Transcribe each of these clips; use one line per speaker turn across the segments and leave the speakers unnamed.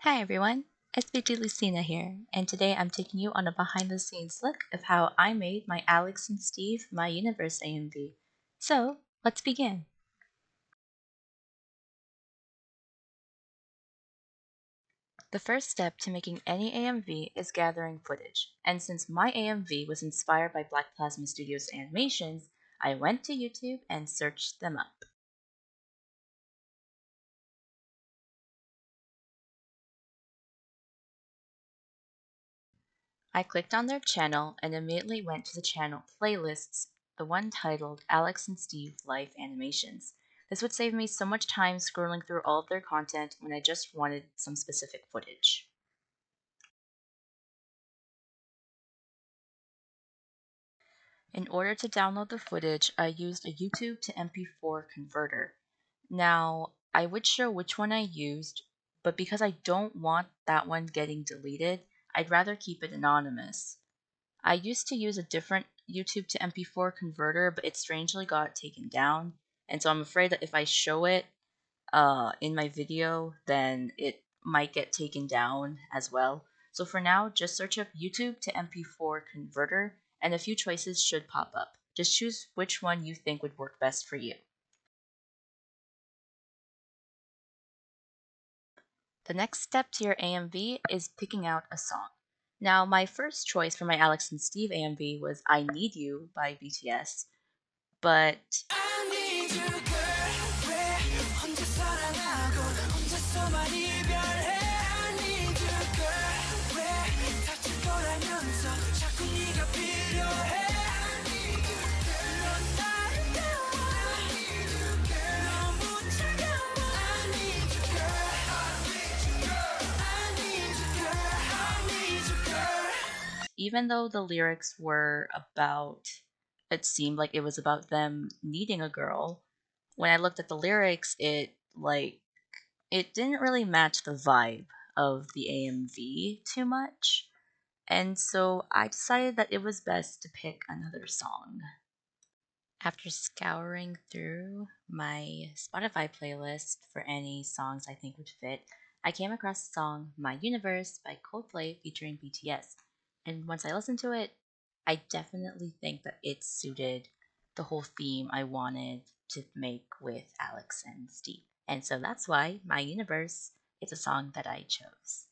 Hi everyone, SBG Lucina here, and today I'm taking you on a behind the scenes look of how I made my Alex and Steve My Universe AMV. So, let's begin. The first step to making any AMV is gathering footage, and since my AMV was inspired by BlackPlasmaStudios animations, I went to YouTube and searched them up. I clicked on their channel and immediately went to the channel playlists, the one titled Alex and Steve Life Animations. This would save me so much time scrolling through all of their content when I just wanted some specific footage. In order to download the footage, I used a YouTube to MP4 converter. Now, I would show which one I used, but because I don't want that one getting deleted, I'd rather keep it anonymous. I used to use a different YouTube to MP4 converter, but it strangely got taken down. And so I'm afraid that if I show it in my video, then it might get taken down as well. So for now, just search up YouTube to MP4 converter, and a few choices should pop up. Just choose which one you think would work best for you. The next step to your AMV is picking out a song. Now, my first choice for my Alex and Steve AMV was I Need You by BTS, but even though the lyrics were about, it seemed like it was about them needing a girl, when I looked at the lyrics, it didn't really match the vibe of the AMV too much. And so I decided that it was best to pick another song. After scouring through my Spotify playlist for any songs I think would fit, I came across the song My Universe by Coldplay featuring BTS. And once I listened to it, I definitely think that it suited the whole theme I wanted to make with Alex and Steve. And so that's why My Universe is a song that I chose.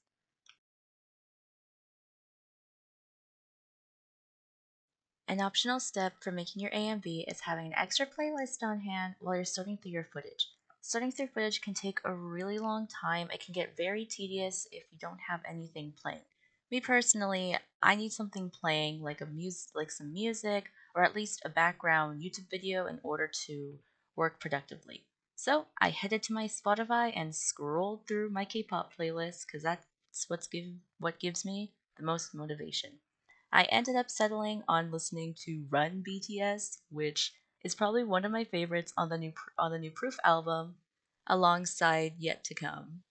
An optional step for making your AMV is having an extra playlist on hand while you're sorting through your footage. Sorting through footage can take a really long time. It can get very tedious if you don't have anything playing. Me personally, I need something playing like some music or at least a background YouTube video in order to work productively. So I headed to my Spotify and scrolled through my K-pop playlist because that's what gives me the most motivation. I ended up settling on listening to Run BTS, which is probably one of my favorites on the new Proof album, alongside Yet to Come.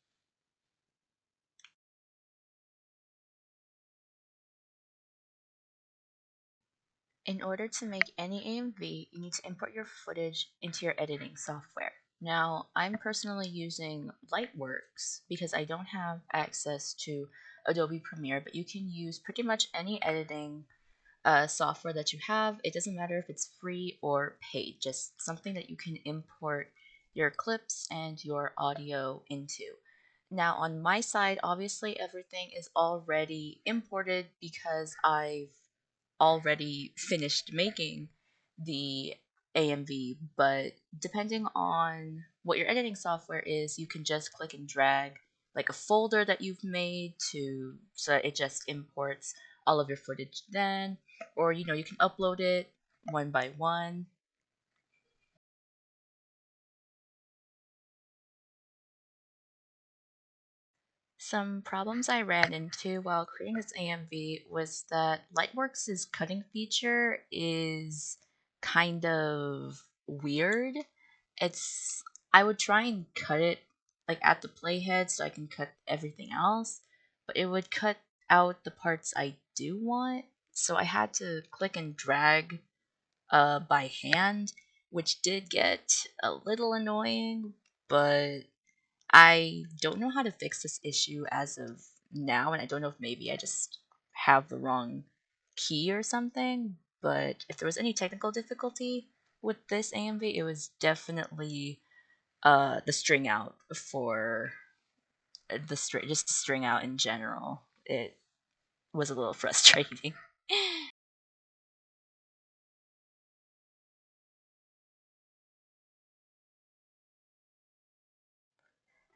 In order to make any AMV, you need to import your footage into your editing software. Now, I'm personally using Lightworks because I don't have access to Adobe Premiere, but you can use pretty much any editing software that you have. It doesn't matter if it's free or paid, just something that you can import your clips and your audio into. Now, on my side, obviously, everything is already imported because I've already finished making the AMV, but depending on what your editing software is, you can just click and drag like a folder that you've made to so that it just imports all of your footage then, or you can upload it one by one. Some problems I ran into while creating this AMV was that Lightworks' cutting feature is kind of weird. It's I would try and cut it like at the playhead so I can cut everything else, but it would cut out the parts I do want. So I had to click and drag by hand, which did get a little annoying, but I don't know how to fix this issue as of now, and I don't know if maybe I just have the wrong key or something. But if there was any technical difficulty with this AMV, it was definitely the string out for the string, just the string out in general. It was a little frustrating.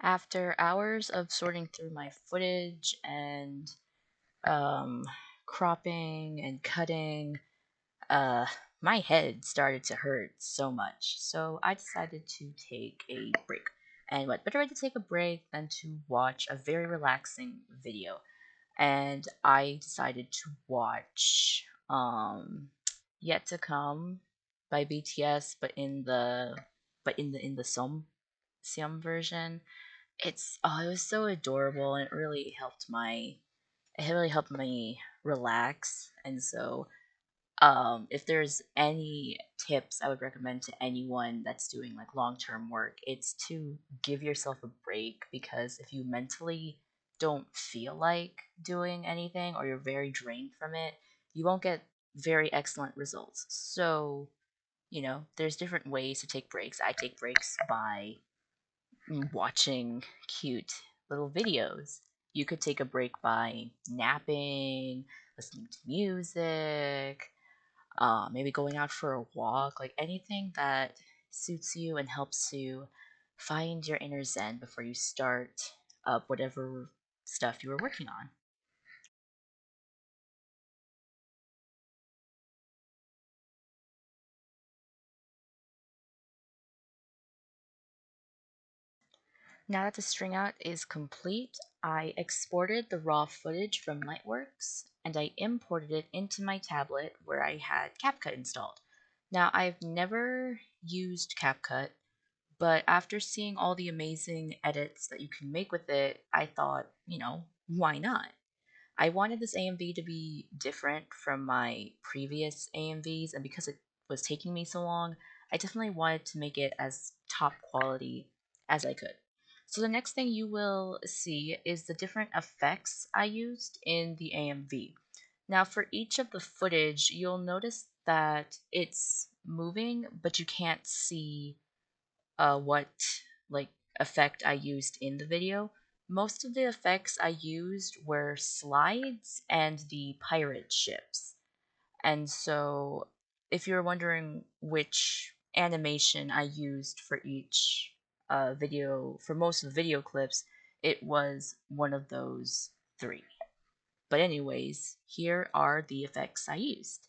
After hours of sorting through my footage and um, cropping and cutting, uh, my head started to hurt so much. So I decided to take a break. And what better way to take a break than to watch a very relaxing video? And I decided to watch Yet to Come by BTS, but in the Som version. It was so adorable, and it really helped me relax. And so if there's any tips I would recommend to anyone that's doing like long-term work, it's to give yourself a break, because if you mentally don't feel like doing anything, or you're very drained from it, you won't get very excellent results. So, there's different ways to take breaks. I take breaks by watching cute little videos. You could take a break by napping, listening to music, maybe going out for a walk, like anything that suits you and helps you find your inner zen before you start up whatever stuff you were working on. Now that the string out is complete, I exported the raw footage from Lightworks and I imported it into my tablet where I had CapCut installed. Now, I've never used CapCut, but after seeing all the amazing edits that you can make with it, I thought, why not? I wanted this AMV to be different from my previous AMVs, and because it was taking me so long, I definitely wanted to make it as top quality as I could. So the next thing you will see is the different effects I used in the AMV. Now, for each of the footage, you'll notice that it's moving, but you can't see what like effect I used in the video. Most of the effects I used were slides and the pirate ships. And so if you're wondering which animation I used for each video, for most of the video clips, it was one of those three. But anyways, here are the effects I used.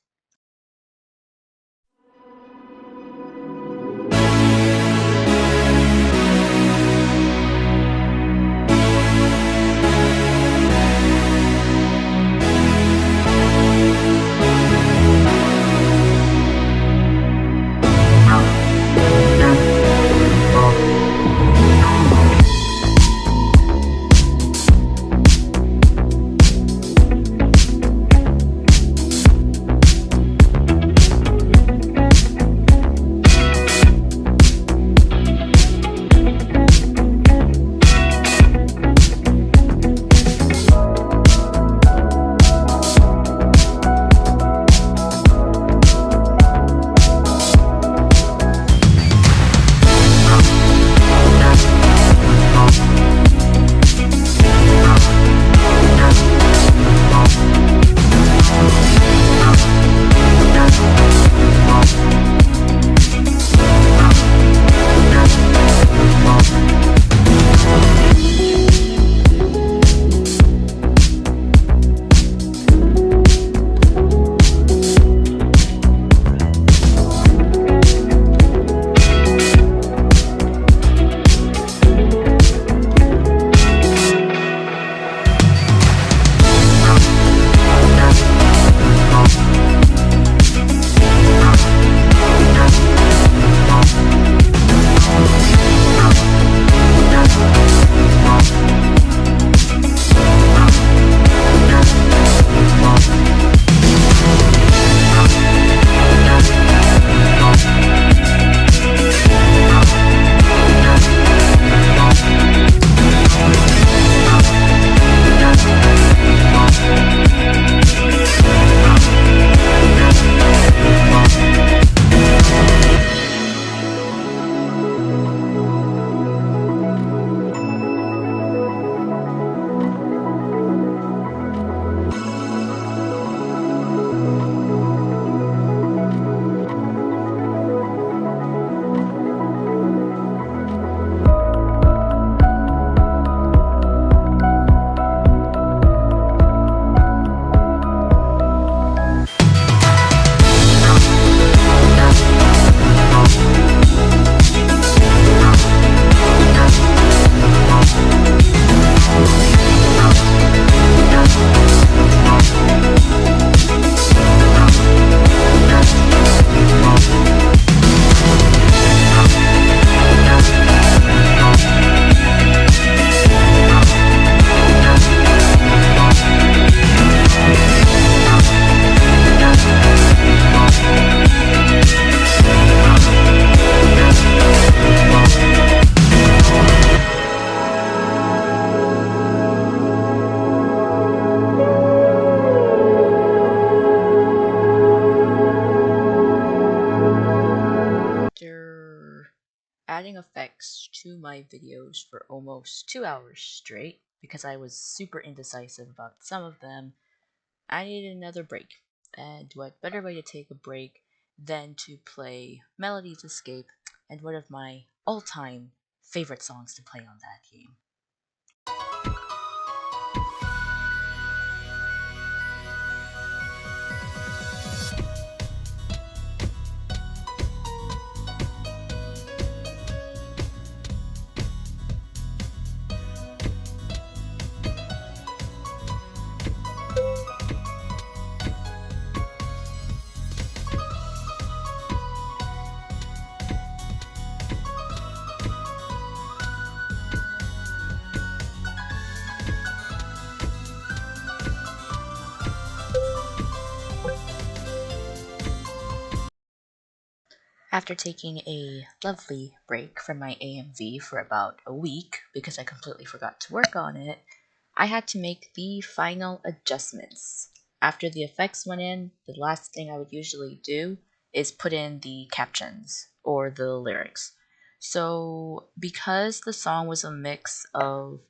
my videos for almost 2 hours straight because I was super indecisive about some of them. I needed another break, and what better way to take a break than to play Melody's Escape and one of my all-time favorite songs to play on that game. After taking a lovely break from my AMV for about a week because I completely forgot to work on it, I had to make the final adjustments. After the effects went in, the last thing I would usually do is put in the captions or the lyrics. So because the song was a mix of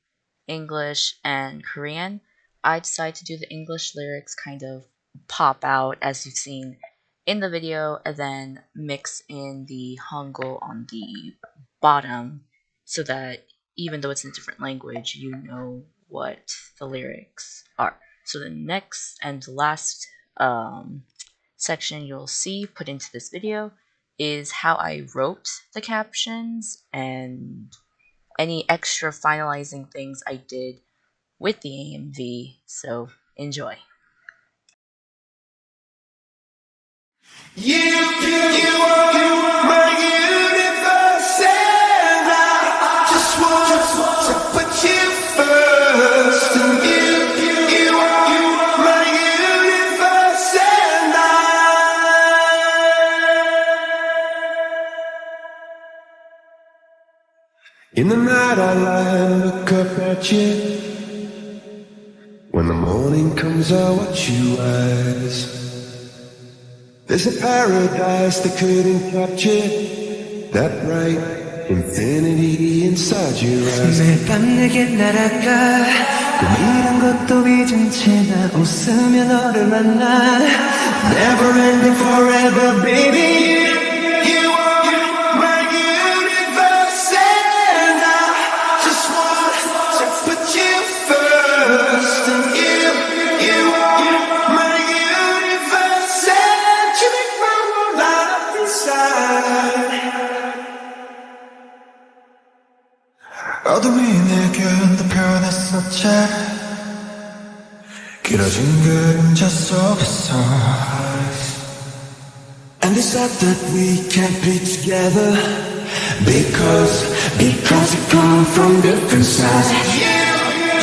English and Korean, I decided to do the English lyrics kind of pop out as you've seen in the video, and then mix in the Hangul on the bottom so that even though it's in a different language, you know what the lyrics are. So the next and last section you'll see put into this video is how I wrote the captions and any extra finalizing things I did with the AMV. So enjoy.
You are my universe, and I just want to put you first. And you are my universe, and in the night I lie and look up at you. When the morning comes, I watch you rise. There's a paradise that couldn't capture that bright infinity inside your eyes.
매일 밤 내게 날아가 꿈이란 것도 잊은 채 나 웃으며 너를 만나 Never ending forever baby.
You are my universe, and I just want to put you first. And you are my universe, and you make my world light up inside. 어둠이 내게 더 변했었지. 길어진 그림자 속에서 And it's not that we can't be together Because we come from different sides.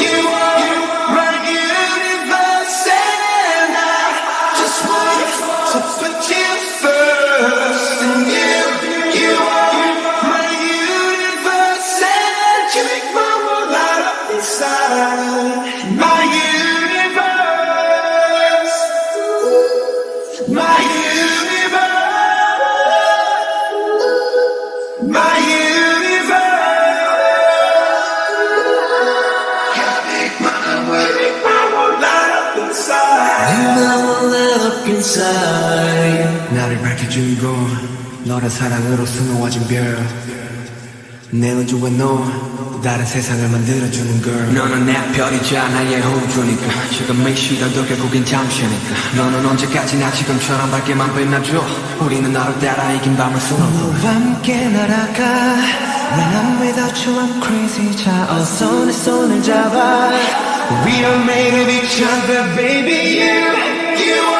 You are my universe, and I just want to put you first. And you are my universe, and you make my world light up inside. My universe, my universe, my universe. You make my world light up inside.
I will light up inside. 나를 밝혀주고 너란 사랑으로 수놓아진 별. 내 우주에 너 또 다른 세상을 만들어주는 girl. 너는 내 별이자 나의 호주니까 지금의 시간도 결국엔 잠시니까 너는 언제까지나 지금처럼 밝게만 빛나줘. 우리는 너를 따라 이긴 밤을 수놓고 너와 함께 날아가. When I'm without you I'm crazy. 자 어서 내 손을 잡아.
We are made of each other, baby. You